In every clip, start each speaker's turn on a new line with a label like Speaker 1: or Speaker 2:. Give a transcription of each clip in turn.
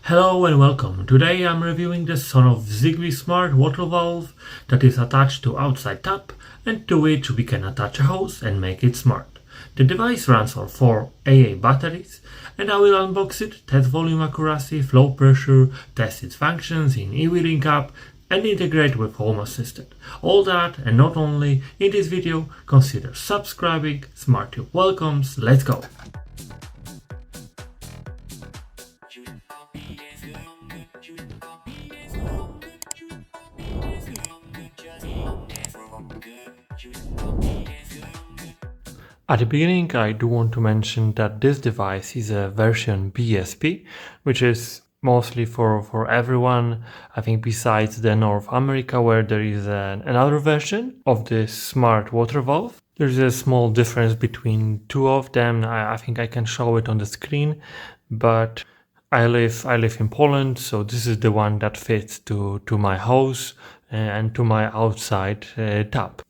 Speaker 1: Hello and welcome. Today I'm reviewing the Sonoff Zigbee smart water valve that is attached to outside tap and to which we can attach a hose and make it smart. The device runs on 4 AA batteries and I will unbox it, test volume accuracy, flow pressure, test its functions in eWeLink app and integrate with Home Assistant. All that and not only in this video, consider subscribing. SmartTube welcomes. Let's go. At the beginning, I do want to mention that this device is a version BSP, which is mostly for everyone, I think, besides the North America, where there is another version of this smart water valve. There's a small difference between two of them. I think I can show it on the screen, but I live in Poland, so this is the one that fits to my house and to my outside tap.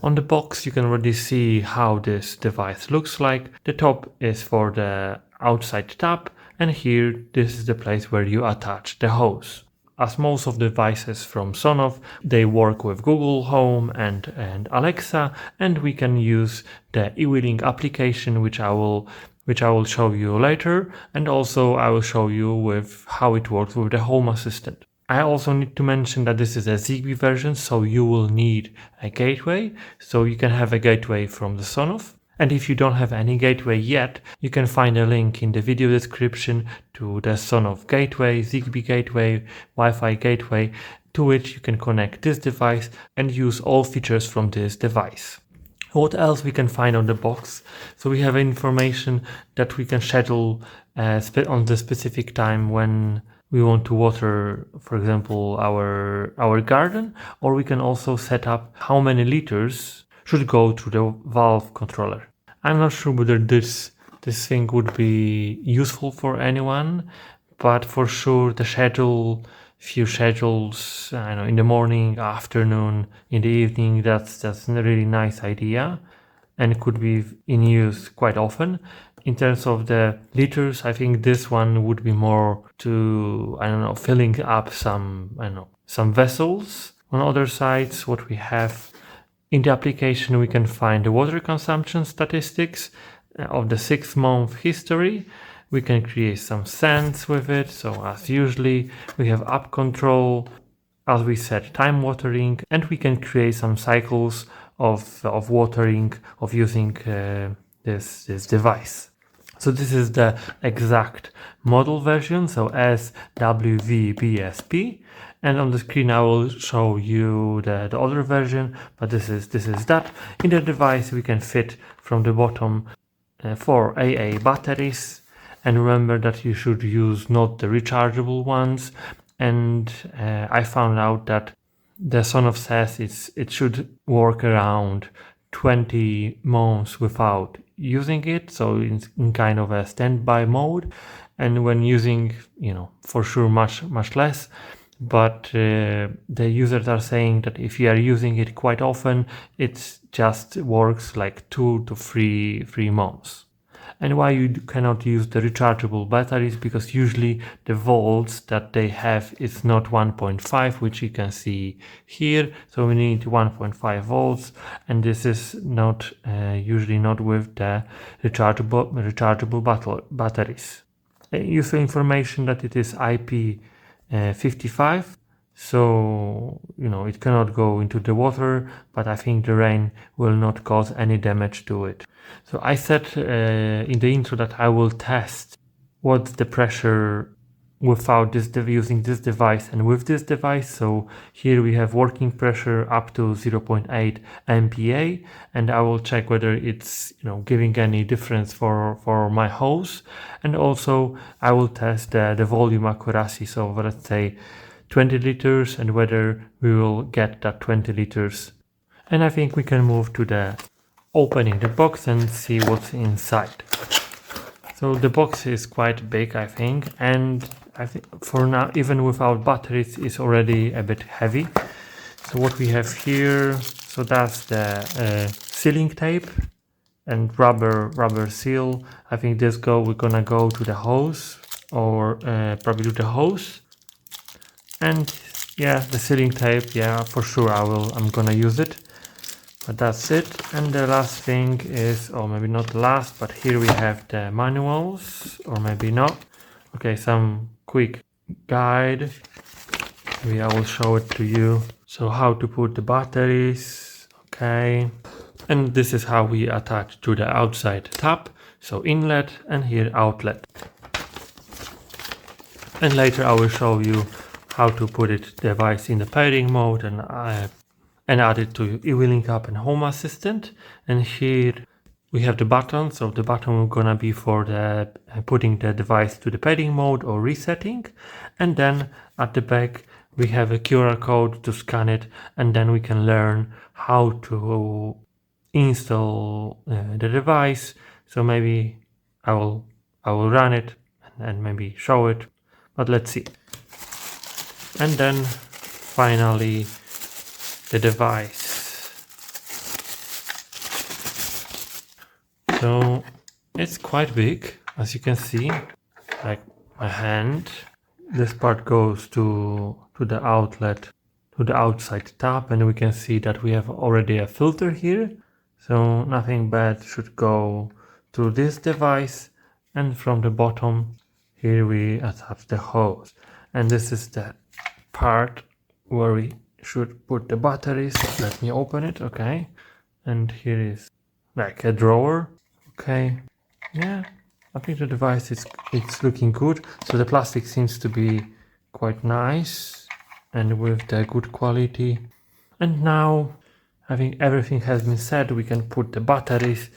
Speaker 1: On the box you can already see how this device looks like. The top is for the outside tap, and here this is the place where you attach the hose. As most of the devices from Sonoff, they work with Google Home and Alexa, and we can use the eWeLink application, which I will show you later, and also I will show you with how it works with the Home Assistant. I also need to mention that this is a Zigbee version, so you will need a gateway. So you can have a gateway from the Sonoff. And if you don't have any gateway yet, you can find a link in the video description to the Sonoff gateway, Zigbee gateway, Wi-Fi gateway, to which you can connect this device and use all features from this device. What else we can find on the box? So we have information that we can schedule on the specific time when we want to water, for example, our garden, or we can also set up how many liters should go to the valve controller. I'm not sure whether this thing would be useful for anyone, but for sure the few schedules, I know, in the morning, afternoon, in the evening, that's a really nice idea and could be in use quite often. In terms of the liters, I think this one would be more to, filling up some vessels. On other sides, what we have in the application, we can find the water consumption statistics of the 6-month history. We can create some scents with it. So as usually, we have app control, as we said, time watering, and we can create some cycles of watering, of using this device. So this is the exact model version, so SWVBSP, and on the screen I will show you the other version, but this is that. In the device we can fit from the bottom 4 AA batteries, and remember that you should use not the rechargeable ones, and I found out that the Sonoff says it should work around 20 months without using it, so in kind of a standby mode, and when using, for sure much less, but the users are saying that if you are using it quite often, it just works like 2 to 3 months. And why you cannot use the rechargeable batteries? Because usually the volts that they have is not 1.5, which you can see here. So we need 1.5 volts, and this is not usually not with the rechargeable batteries. Useful information that it is IP55. So, it cannot go into the water, but I think the rain will not cause any damage to it. So I said in the intro that I will test what's the pressure without using this device and with this device. So here we have working pressure up to 0.8 MPa, and I will check whether it's giving any difference for my hose, and also I will test the volume accuracy. So let's say 20 liters, and whether we will get that 20 liters. And I think we can move to the opening the box and see what's inside. So the box is quite big, I think, and I think for now, even without batteries, it's already a bit heavy. So what we have here, so that's the sealing tape and rubber seal. I think we're gonna go to the hose or probably with the hose. And yeah, the sealing tape, yeah, for sure I'm gonna use it. But that's it. And the last thing is, or maybe not the last, but here we have the manuals, or maybe not. Okay, some quick guide. Maybe I will show it to you. So how to put the batteries, okay. And this is how we attach to the outside tap. So inlet and here outlet. And later I will show you how to put it device in the pairing mode and add it to eWeLink app and Home Assistant. And here we have the button. So the button will gonna be for the putting the device to the pairing mode or resetting. And then at the back we have a QR code to scan it, and then we can learn how to install the device. So maybe I will run it and maybe show it, but let's see. And then finally the device. So it's quite big, as you can see, like my hand. This part goes to the outlet, to the outside tap, and we can see that we have already a filter here. So nothing bad should go to this device. And from the bottom here we attach the hose. And this is the part where we should put the batteries. Let me open it, okay. And here is like a drawer, okay. Yeah, I think the device it's looking good. So the plastic seems to be quite nice and with the good quality. And now, I think everything has been said, we can put the batteries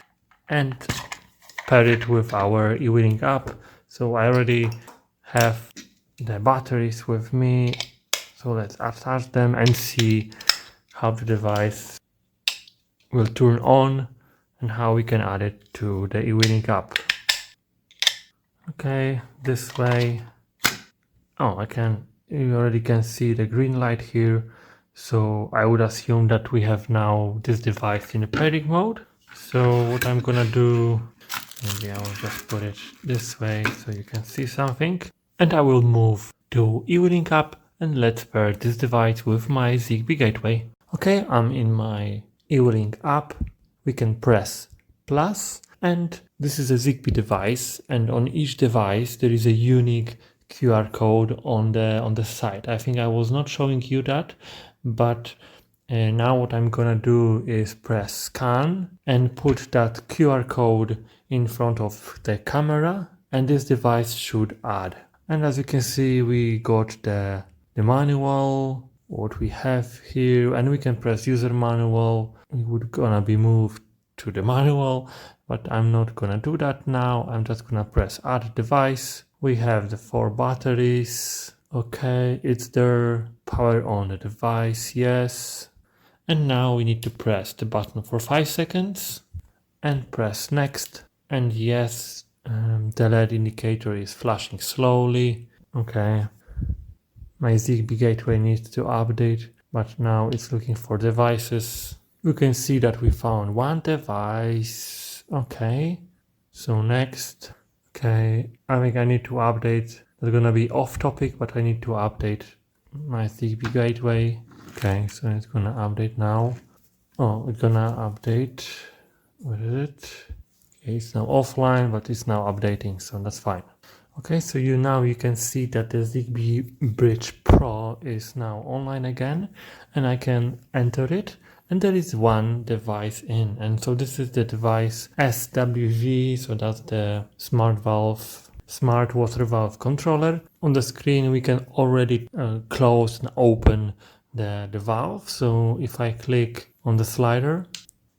Speaker 1: and pair it with our eWeLink app. So I already have the batteries with me. So let's attach them and see how the device will turn on and how we can add it to the eWeLink app. Okay, this way. Oh, you already can see the green light here. So I would assume that we have now this device in the pairing mode. So what I'm gonna do, maybe I will just put it this way so you can see something. And I will move to eWeLink app and let's pair this device with my Zigbee gateway. Okay, I'm in my eWeLink app. We can press plus, and this is a Zigbee device, and on each device there is a unique QR code on the side. I think I was not showing you that, but now what I'm gonna do is press scan and put that QR code in front of the camera, and this device should add. And as you can see, we got the manual, what we have here, and we can press user manual. We would gonna be moved to the manual, but I'm not gonna do that now. I'm just gonna press add device. We have the 4 batteries. Okay, it's there. Power on the device, yes. And now we need to press the button for 5 seconds and press next. And yes, the LED indicator is flashing slowly. Okay, my Zigbee gateway needs to update, but now it's looking for devices. You can see that we found 1 device. Okay, so next. Okay, I think I need to update. That's gonna be off topic, but I need to update my Zigbee gateway. Okay, so it's gonna update now. Oh, it's gonna update. What is it? Okay, it's now offline, but it's now updating, so that's fine. Okay, so now you can see that the Zigbee Bridge Pro is now online again, and I can enter it. And there is 1 device in, and so this is the device SWV, so that's the smart water valve controller. On the screen we can already close and open the valve. So if I click on the slider,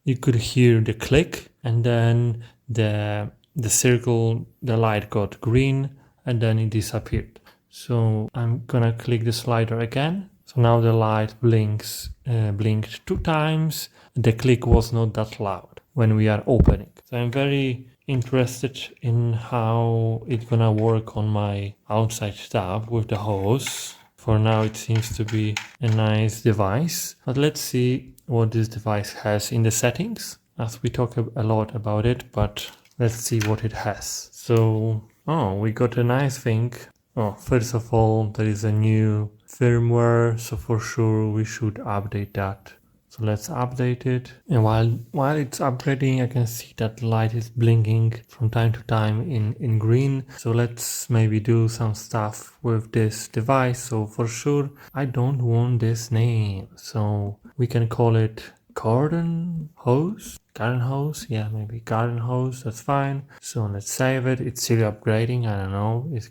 Speaker 1: you could hear the click, and then the circle, the light got green, and then it disappeared. So I'm gonna click the slider again. So now the light blinked 2 times. The click was not that loud when we are opening. So I'm very interested in how it's gonna work on my outside tap with the hose. For now it seems to be a nice device, but let's see what this device has in the settings, as we talk a lot about it, but let's see what it has. So Oh, we got a nice thing. Oh, first of all, there is a new firmware, so for sure we should update that. So let's update it. And while it's upgrading, I can see that the light is blinking from time to time in green. So let's maybe do some stuff with this device. So for sure, I don't want this name. So we can call it garden hose. Garden hose, yeah, maybe garden hose, that's fine. So let's save it. It's still upgrading, I don't know, it's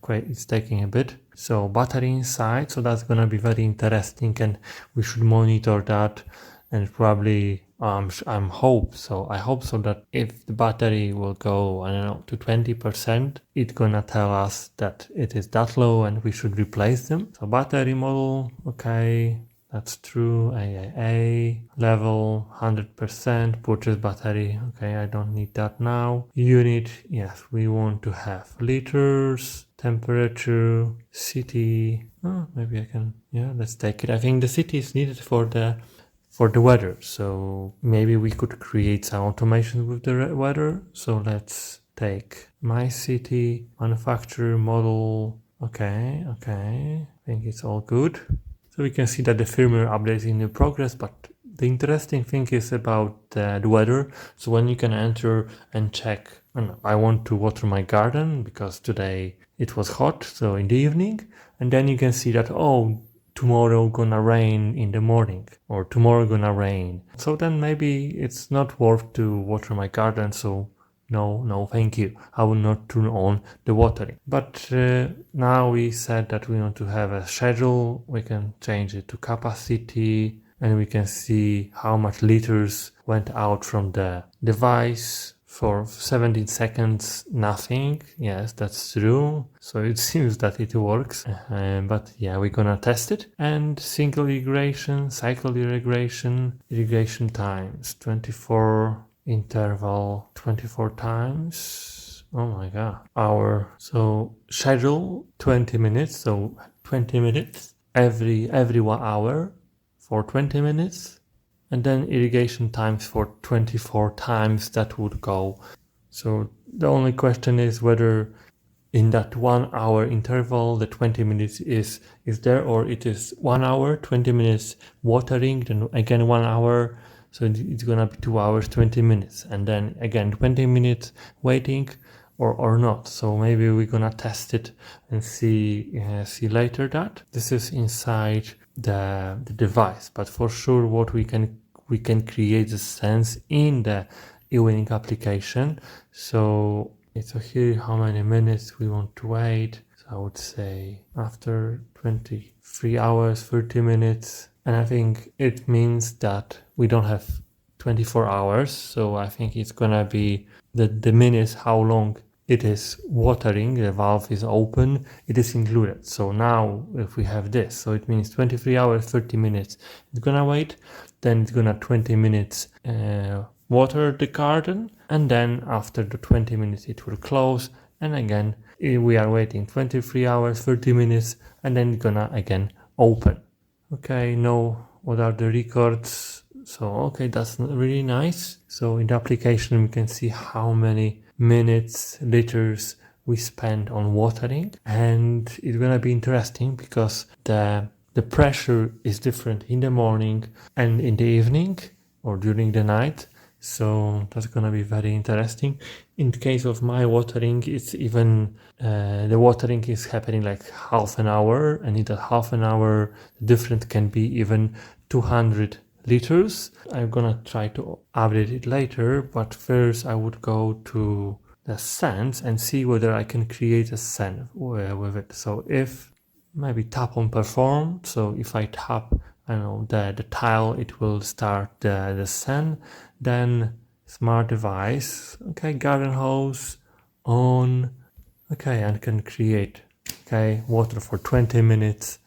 Speaker 1: it's taking a bit. So battery inside, so that's gonna be very interesting, and we should monitor that, and probably I hope so that if the battery will go, I don't know, to 20%, it's gonna tell us that it is that low and we should replace them. So battery model, okay. That's true. AAA level 100%. Purchase battery. Okay, I don't need that now. Unit. Yes, we want to have liters. Temperature. City. Oh, maybe I can. Yeah, let's take it. I think the city is needed for the weather. So maybe we could create some automation with the weather. So let's take my city. Manufacturer model. Okay. I think it's all good. So we can see that the firmware update is in progress, but the interesting thing is about the weather. So when you can enter and check, I want to water my garden because today it was hot, so in the evening, and then you can see that, oh, tomorrow gonna rain in the morning, or tomorrow gonna rain. So then maybe it's not worth to water my garden, so no, thank you. I will not turn on the watering. But now we said that we want to have a schedule. We can change it to capacity, and we can see how much liters went out from the device. For 17 seconds, nothing. Yes, that's true. So it seems that it works. But yeah, we're gonna test it. And single irrigation, cycle irrigation times 24 interval 24 times. Oh my god. Hour. So schedule 20 minutes. So 20 minutes every 1 hour for 20 minutes. And then irrigation times for 24 times that would go. So the only question is whether in that 1 hour interval the 20 minutes is there, or it is 1 hour, 20 minutes watering, then again 1 hour. So it's gonna be 2 hours, 20 minutes, and then again 20 minutes waiting, or not. So maybe we're gonna test it and see later that. This is inside the device, but for sure what we can create the sense in the eWeLink application. So it's here how many minutes we want to wait. So I would say after 23 hours, 30 minutes. And I think it means that we don't have 24 hours. So I think it's gonna be the minutes, how long it is watering, the valve is open, it is included. So now if we have this, so it means 23 hours, 30 minutes, it's gonna wait, then it's gonna 20 minutes water the garden, and then after the 20 minutes it will close, and again we are waiting 23 hours, 30 minutes, and then it's gonna again open. Okay, now what are the records? So okay, that's really nice. So in the application we can see how many minutes, liters we spend on watering, and it's gonna be interesting because the pressure is different in the morning and in the evening or during the night. So that's gonna be very interesting. In the case of my watering, it's even the watering is happening like half an hour, and in that half an hour the difference can be even 200 liters. I'm gonna try to update it later, but first I would go to the sense and see whether I can create a scene with it. So if maybe tap on perform, so if I tap, I know the tile, it will start the scene. Then smart device, okay, garden hose on, okay, and can create, okay, water for 20 minutes.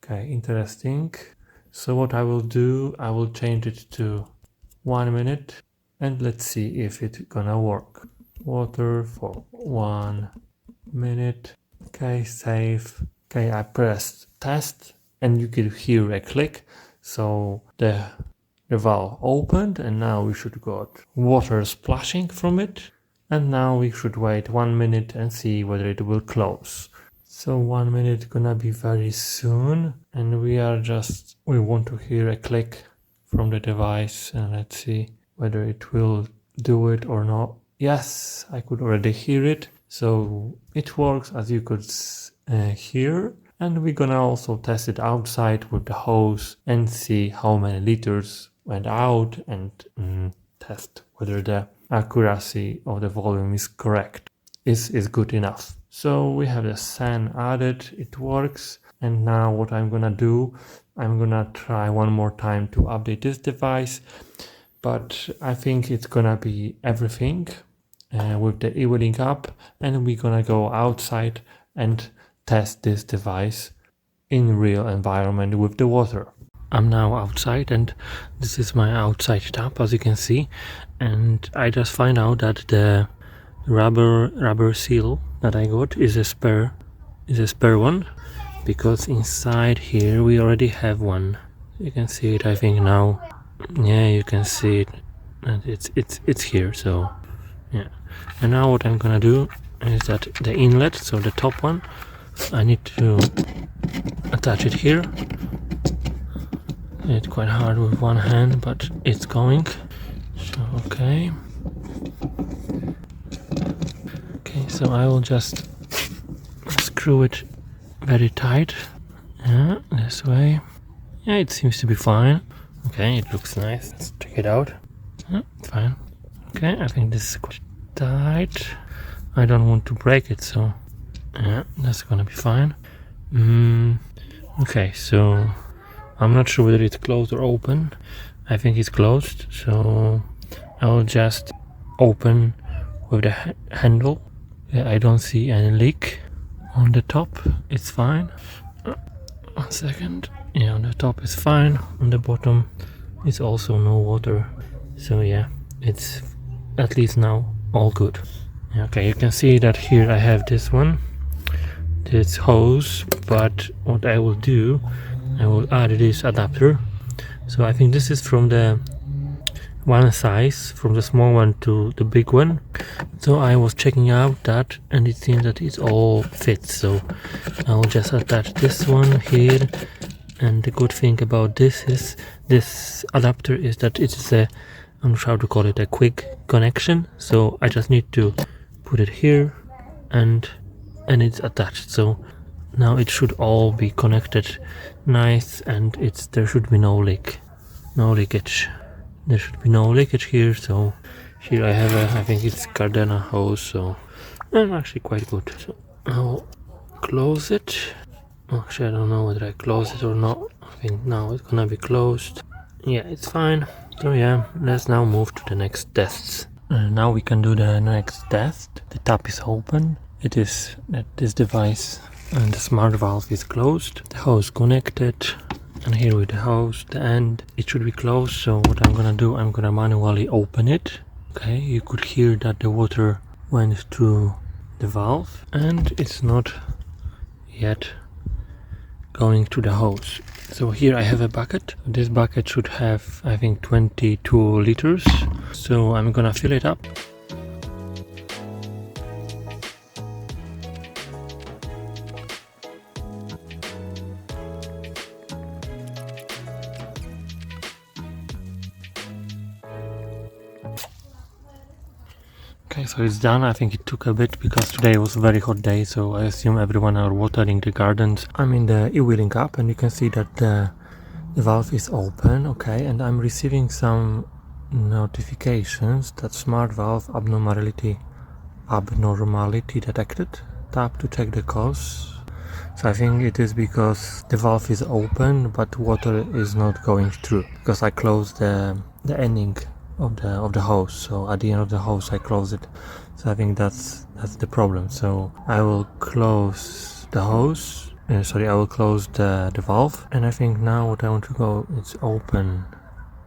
Speaker 1: Okay, interesting. So what I will do, I will change it to 1 minute, and let's see if it's gonna work. Water for 1 minute. Okay, save. Okay, I pressed test, and you can hear a click. So the valve opened, and now we should got water splashing from it. And now we should wait 1 minute and see whether it will close. So 1 minute gonna be very soon, and we want to hear a click from the device, and let's see whether it will do it or not. Yes, I could already hear it, so it works, as you could hear. And we're gonna also test it outside with the hose and see how many liters went out, and test whether the accuracy of the volume is correct, is good enough. So we have the sand added, it works. And now what I'm gonna do, I'm gonna try one more time to update this device, but I think it's gonna be everything with the eWeLink app, and we're gonna go outside and test this device in real environment with the water. I'm now outside, and this is my outside tap, as you can see, and I just find out that the rubber seal that I got is a spare one, because inside here we already have one. You can see it, I think now. Yeah, you can see it, and it's here. So yeah, and now what I'm gonna do is that the inlet, so the top one, I need to attach it here. It's quite hard with one hand, but it's going. So okay, so I will just screw it very tight. Yeah, this way. Yeah, it seems to be fine. Okay, it looks nice. Let's check it out. Yeah, it's fine. Okay, I think this is quite tight. I don't want to break it, so yeah, that's gonna be fine. Okay, so I'm not sure whether it's closed or open. I think it's closed, so I will just open with the handle. Yeah, I don't see any leak on the top. It's fine. 1 second. Yeah, on the top is fine. On the bottom is also no water. So yeah, it's at least now all good. Okay, you can see that here I have this hose, but what I will do, I will add this adapter. So I think this is from the one size, from the small one to the big one. So I was checking out that, and it seems that it all fits. So I'll just attach this one here. And the good thing about this adapter is that it is I'm not sure how to call it, a quick connection. So I just need to put it here, and it's attached. So now it should all be connected nice, and there should be no leakage. There should be no leakage here. So here I have I think it's Cardena hose, so I'm actually quite good. So I'll close it. Actually, I don't know whether I close it or not. I think now it's gonna be closed. Yeah, it's fine. So yeah, let's now move to the next tests. Now we can do the next test. The tap is open. It is that this device and the smart valve is closed. The hose connected, and here with the hose, the end, it should be closed. So what I'm gonna do, I'm gonna manually open it. Okay, you could hear that the water went through the valve, and it's not yet going to the hose. So here I have a bucket. This bucket should have, I think, 22 liters. So I'm gonna fill it up. Okay, so it's done. I think it took a bit because today was a very hot day, so I assume everyone are watering the gardens. I'm in the eWeLink app, and you can see that the valve is open. Okay, and I'm receiving some notifications that smart valve abnormality detected. Tap to check the cause. So I think it is because the valve is open but water is not going through, because I closed the ending of the hose. So at the end of the hose I close it. So I think that's the problem. So I will close the hose. I will close the valve, and I think now what I want to go is open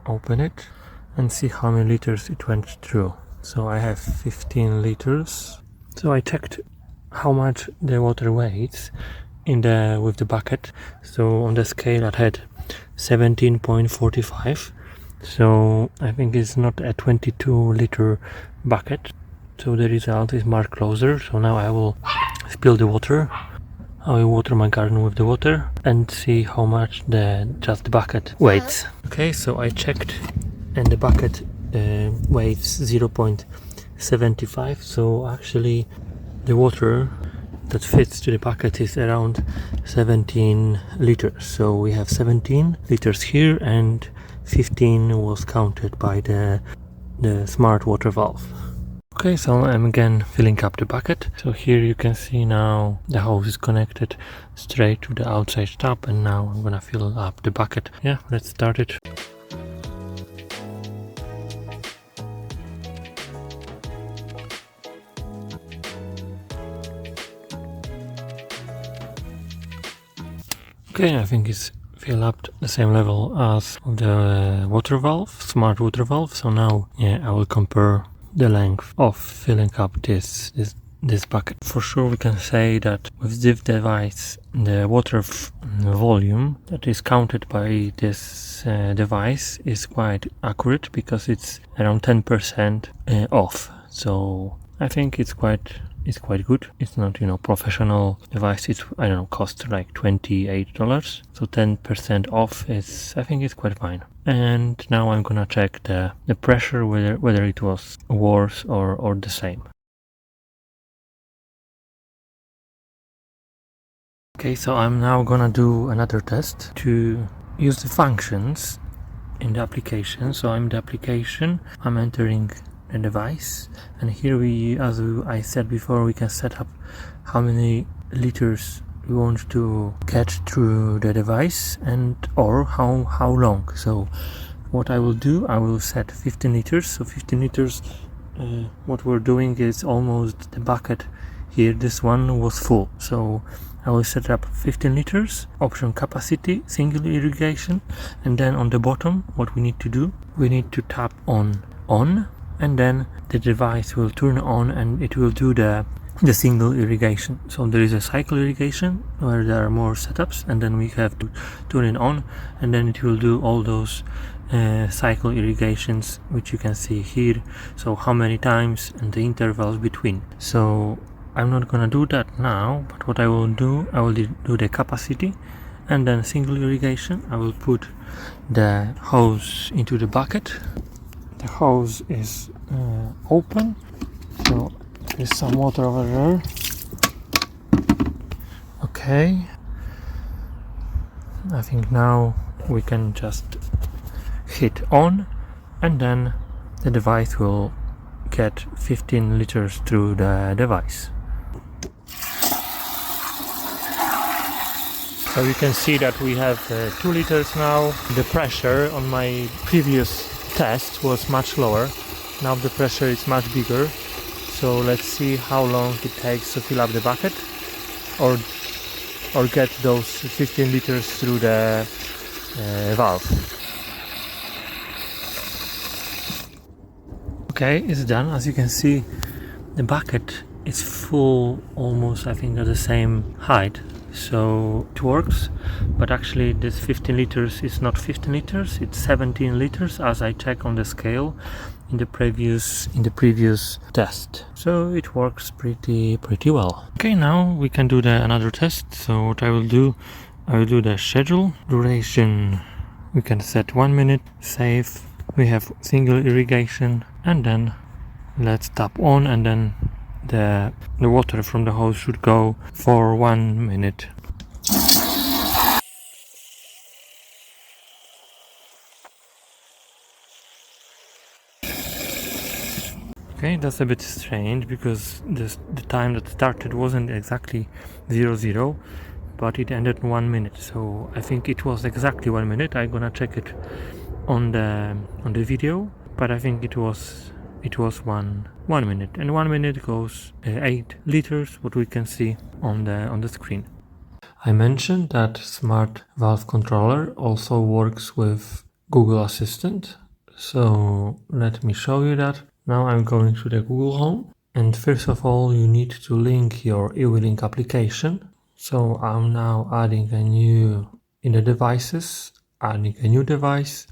Speaker 1: it and see how many liters it went through. So I have 15 liters. So I checked how much the water weighs with the bucket. So on the scale I had 17.45. So I think it's not a 22 liter bucket. So the result is marked closer. So now I will spill the water. I will water my garden with the water and see how much just the bucket weighs. Okay, so I checked and the bucket weighs 0.75. So actually the water that fits to the bucket is around 17 liters. So we have 17 liters here and 15 was counted by the smart water valve. Okay, so I'm again filling up the bucket. So here you can see now the hose is connected straight to the outside tap, and now I'm gonna fill up the bucket. Yeah, let's start it. Okay, I think it's filled up the same level as the water valve, smart water valve. So now, yeah, I will compare the length of filling up this bucket. For sure we can say that with this device the water volume that is counted by this device is quite accurate, because it's around 10% off. So I think it's quite good. It's not, professional device. It's, I don't know, cost like $28. So 10% off is, I think it's quite fine. And now I'm gonna check the pressure, whether it was worse or the same. Okay, so I'm now gonna do another test to use the functions in the application. So I'm in the application, I'm entering the device, and here as I said before, we can set up how many liters we want to catch through the device or how long. So what I will do, I will set 15 liters. So 15 liters, what we're doing is almost the bucket here, this one was full. So I will set up 15 liters, option capacity, single irrigation, and then on the bottom what we need to do, we need to tap on, and then the device will turn on and it will do the single irrigation. So there is a cycle irrigation where there are more setups, and then we have to turn it on, and then it will do all those cycle irrigations which you can see here. So how many times and the intervals between. So I'm not gonna do that now, but what I will do, I will do the capacity and then single irrigation. I will put the hose into the bucket. The hose is open, so there's some water over there. Okay, I think now we can just hit on, and then the device will get 15 liters through the device. So you can see that we have 2 liters now. The pressure on my previous test was much lower. Now the pressure is much bigger. So let's see how long it takes to fill up the bucket or get those 15 liters through the valve. Okay, it's done. As you can see, the bucket is full almost, I think, at the same height. So it works, but actually this 15 liters is not 15 liters, it's 17 liters as I check on the scale in the previous test. So it works pretty well. Okay, now we can do another test. So what I will do the schedule duration. We can set 1 minute, save. We have single irrigation, and then let's tap on, and then the water from the hose should go for 1 minute. Okay, that's a bit strange, because the time that started wasn't exactly 00, but it ended in 1 minute. So I think it was exactly 1 minute. I'm gonna check it on the video, but I think it was 1 minute, and 1 minute goes 8 liters, what we can see on the screen. I mentioned that Smart Valve Controller also works with Google Assistant, so let me show you that. Now I'm going to the Google Home, and first of all you need to link your eWeLink application. So I'm now adding in the devices, adding a new device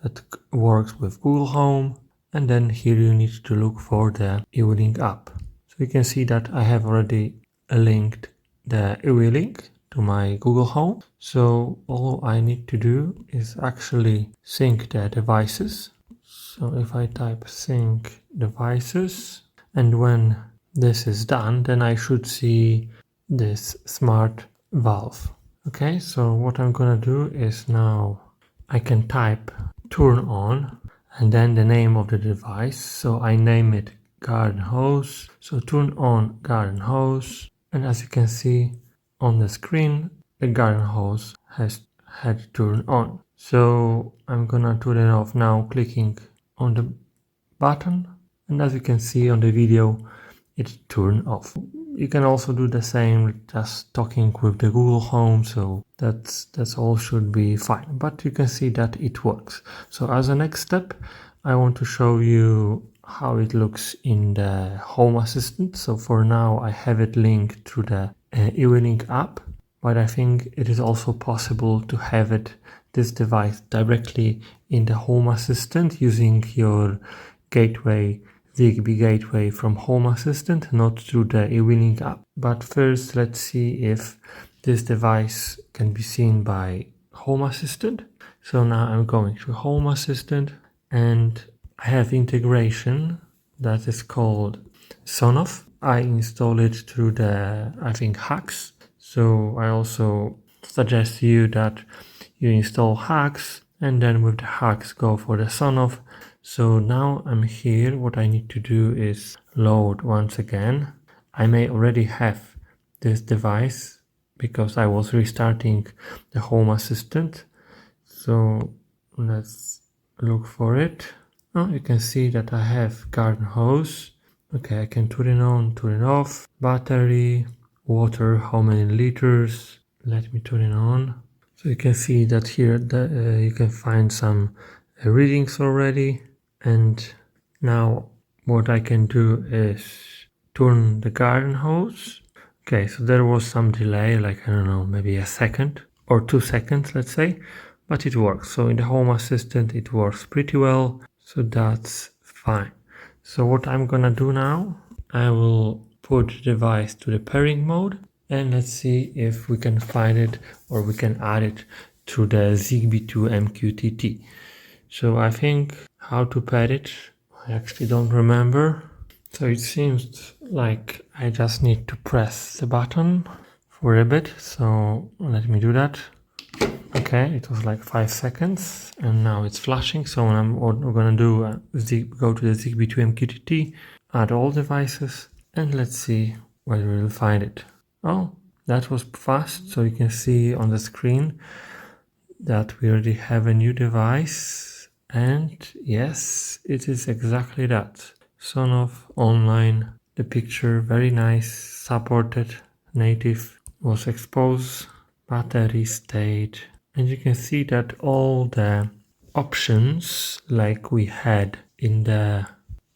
Speaker 1: that works with Google Home, and then here you need to look for the eWeLink app. So you can see that I have already linked the eWeLink to my Google Home. So all I need to do is actually sync the devices. So if I type sync devices, and when this is done, then I should see this smart valve. Okay, so what I'm gonna do is now I can type turn on and then the name of the device. So I name it garden hose. So turn on garden hose, and as you can see on the screen, the garden hose has had turned on. So I'm gonna turn it off now, clicking on the button, and as you can see on the video, it turned off. You can also do the same, just talking with the Google Home, so that's all should be fine. But you can see that it works. So as a next step, I want to show you how it looks in the Home Assistant. So for now, I have it linked to the eWeLink app, but I think it is also possible to have this device directly in the Home Assistant using your gateway, Zigbee gateway from Home Assistant, not through the eWeLink app. But first, let's see if this device can be seen by Home Assistant. So now I'm going to Home Assistant, and I have integration that is called Sonoff. I install it through the, I think, hacks. So I also suggest you that you install hacks, and then with the hacks go for the Sonoff. So now I'm here. What I need to do is load once again. I may already have this device because I was restarting the Home Assistant. So let's look for it. Oh, you can see that I have garden hose. Okay, I can turn it on, turn it off. Battery, water, how many liters. Let me turn it on. So you can see that here you can find some readings already. And now what I can do is turn the garden hose. Okay, so there was some delay, like I don't know, maybe a second or 2 seconds, let's say, but it works. So in the Home Assistant, it works pretty well. So that's fine. So what I'm gonna do now, I will put the device to the pairing mode, and let's see if we can find it or we can add it to the Zigbee to MQTT. So I think how to pair it, I actually don't remember. So it seems like I just need to press the button for a bit. So let me do that. Okay, it was like 5 seconds and now it's flashing. So what we're gonna do, go to the Zigbee to MQTT, add all devices, and let's see where we'll find it. Oh, that was fast. So you can see on the screen that we already have a new device. And yes, it is exactly that. Sonoff online, the picture, very nice, supported, native, was exposed, battery state. And you can see that all the options like we had in the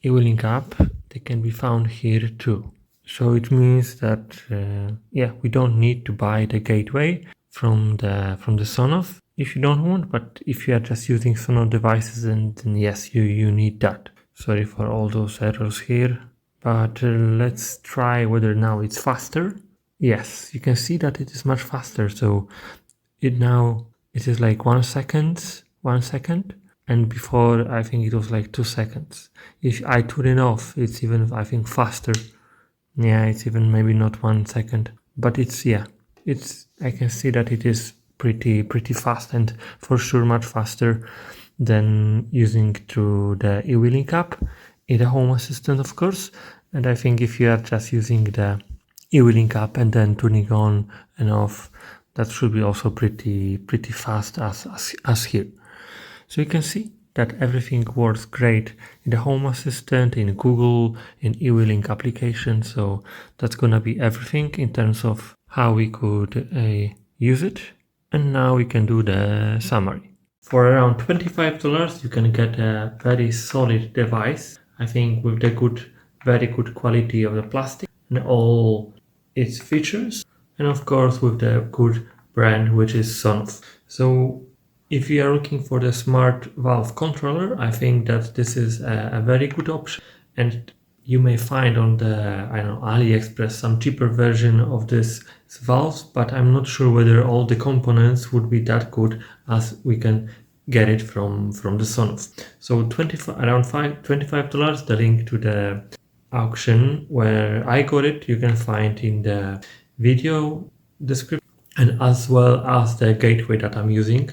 Speaker 1: eWeLink app, they can be found here too. So it means that, we don't need to buy the gateway from the Sonoff if you don't want, but if you are just using Sonoff devices, then yes, you need that. Sorry for all those errors here, but let's try whether now it's faster. Yes, you can see that it is much faster. So it is like 1 second, and before I think it was like 2 seconds. If I turn it off, it's even, I think, faster. Yeah, it's even maybe not 1 second, but I can see that it is pretty fast, and for sure much faster than using through the eWeLink app in the Home Assistant, of course. And I think if you are just using the eWeLink app and then turning on and off, that should be also pretty fast as here. So you can see that everything works great in the Home Assistant, in Google, in eWeLink application. So that's gonna be everything in terms of how we could use it. And now we can do the summary. For around $25, you can get a very solid device. I think with the very good quality of the plastic and all its features. And of course with the good brand, which is Sonoff. So If you are looking for the smart valve controller, I think that this is a very good option, and you may find on the, I don't know, AliExpress some cheaper version of this valves, but I'm not sure whether all the components would be that good as we can get it from the Sonoff. So around $25. The link to the auction where I got it you can find in the video description, and as well as the gateway that I'm using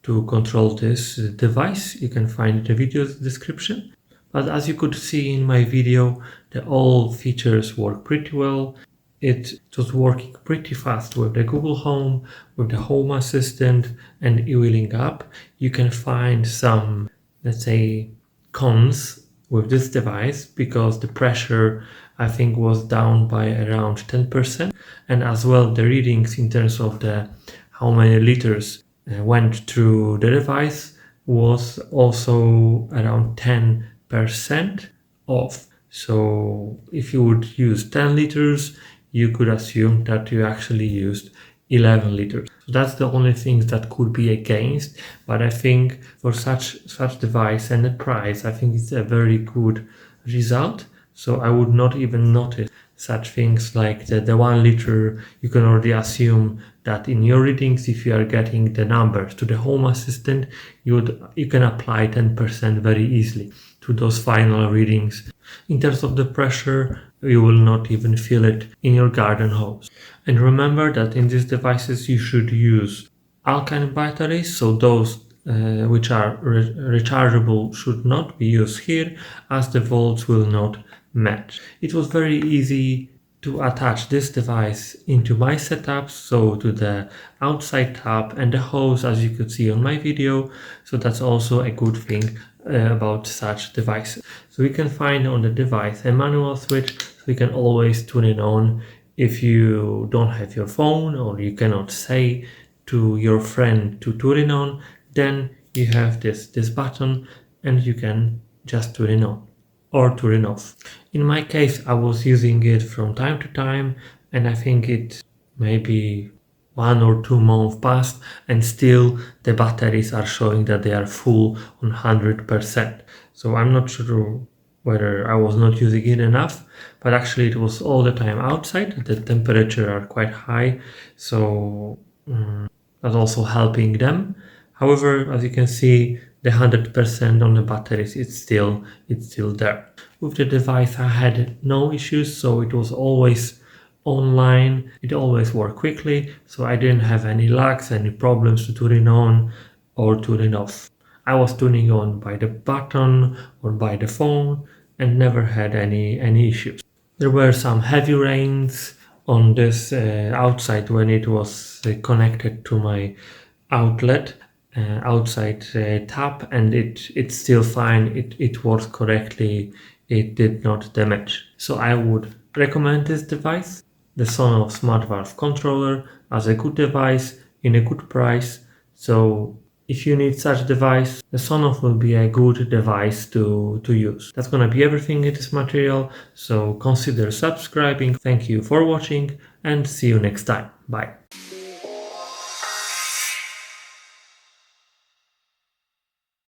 Speaker 1: to control this device. You can find in the video description. But as you could see in my video, all features work pretty well. It was working pretty fast with the Google Home, with the Home Assistant and eWeLink app. You can find some, let's say, cons with this device because the pressure I think was down by around 10%, and as well the readings in terms of the how many liters went through the device was also around 10% off. So if you would use 10 liters, you could assume that you actually used 11 liters. So that's the only things that could be against, but I think for such device and the price, I think it's a very good result. So I would not even notice such things like the 1 liter. You can already assume that in your readings, if you are getting the numbers to the Home Assistant, you can apply 10% very easily to those final readings. In terms of the pressure, you will not even feel it in your garden hose. And remember that in these devices you should use alkaline batteries, so those which are rechargeable should not be used here, as the volts will not match. It was very easy to attach this device into my setup, so to the outside tap and the hose, as you could see on my video. So that's also a good thing about such devices. So we can find on the device a manual switch, so you can always tune it on if you don't have your phone or you cannot say to your friend to turn it on. Then you have this button and you can just turn it on or turn it off. In my case, I was using it from time to time, and I think it maybe 1 or 2 months passed and still the batteries are showing that they are full on 100%. So I'm not sure whether I was not using it enough, but actually it was all the time outside. The temperature are quite high, so that's also helping them. However, as you can see, the 100% on the batteries, it's still there. With the device, I had no issues, so it was always online. It always worked quickly, so I didn't have any lags, any problems to turn it on or turn it off. I was turning on by the button or by the phone and never had any issues. There were some heavy rains on this outside when it was connected to my outlet. Outside tap, and it's still fine. It works correctly. It did not damage. So I would recommend this device, the Sonoff Smart Valve Controller, as a good device in a good price. So if you need such device, the Sonoff will be a good device to use. That's gonna be everything in this material. So consider subscribing. Thank you for watching and see you next time. Bye.